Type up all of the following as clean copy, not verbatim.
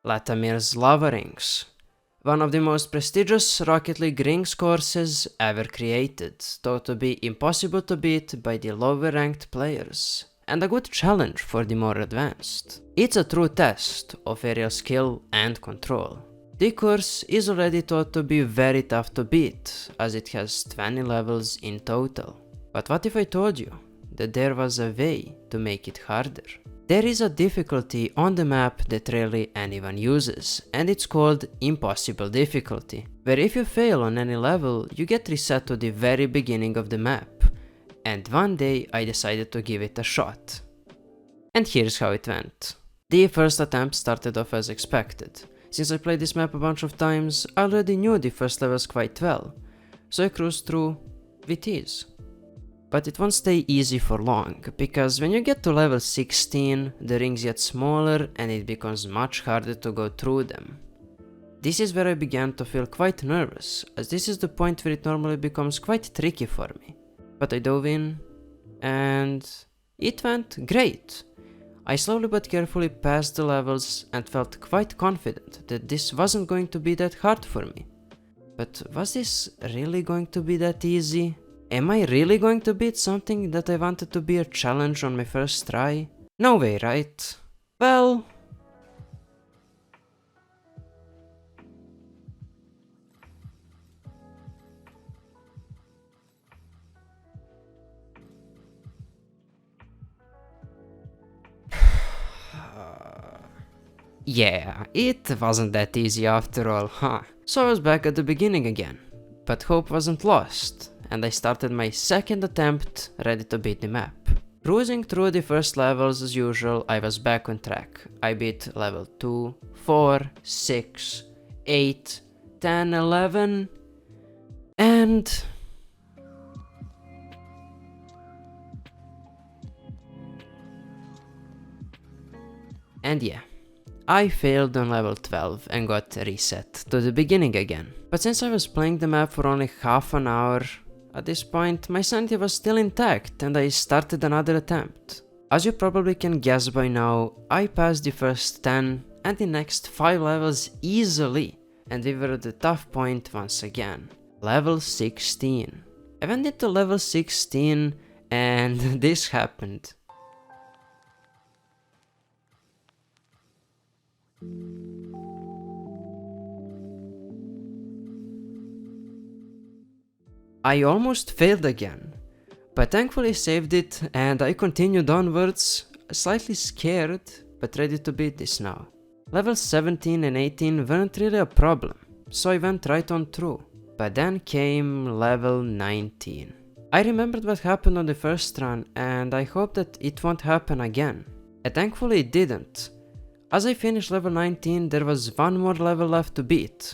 LETHAMYR'S Lava Rings, one of the most prestigious Rocket League rings courses ever created, thought to be impossible to beat by the lower ranked players, and a good challenge for the more advanced. It's a true test of aerial skill and control. The course is already thought to be very tough to beat, as it has 20 levels in total. But what if I told you that there was a way to make it harder? There is a difficulty on the map that rarely anyone uses, and it's called impossible difficulty, where if you fail on any level, you get reset to the very beginning of the map. And one day I decided to give it a shot. And here's how it went. The first attempt started off as expected. Since I played this map a bunch of times, I already knew the first levels quite well, so I cruised through with ease. But it won't stay easy for long, because when you get to level 16, the rings get smaller and it becomes much harder to go through them. This is where I began to feel quite nervous, as this is the point where it normally becomes quite tricky for me. But I dove in, and it went great. I slowly but carefully passed the levels and felt quite confident that this wasn't going to be that hard for me. But was this really going to be that easy? Am I really going to beat something that I wanted to be a challenge on my first try? No way, right? Well... yeah, it wasn't that easy after all, huh? So I was back at the beginning again. But hope wasn't lost, and I started my second attempt, ready to beat the map. Cruising through the first levels as usual, I was back on track. I beat level 2, 4, 6, 8, 10, 11, and... yeah. I failed on level 12 and got reset to the beginning again. But since I was playing the map for only half an hour, at this point my sanity was still intact and I started another attempt. As you probably can guess by now, I passed the first 10 and the next 5 levels easily, and we were at the tough point once again. Level 16. I went into level 16 and this happened. I almost failed again, but thankfully saved it and I continued onwards, slightly scared, but ready to beat this now. Levels 17 and 18 weren't really a problem, so I went right on through. But then came level 19. I remembered what happened on the first run and I hope that it won't happen again. And thankfully it didn't. As I finished level 19, there was one more level left to beat.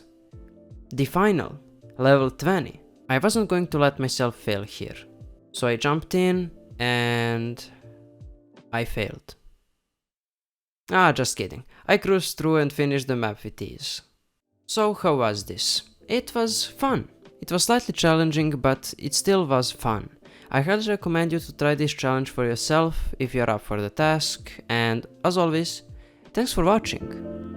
The final, level 20. I wasn't going to let myself fail here. So I jumped in and I failed. Just kidding. I cruised through and finished the map with ease. So how was this? It was fun. It was slightly challenging, but it still was fun. I highly recommend you to try this challenge for yourself if you're up for the task, and as always, thanks for watching.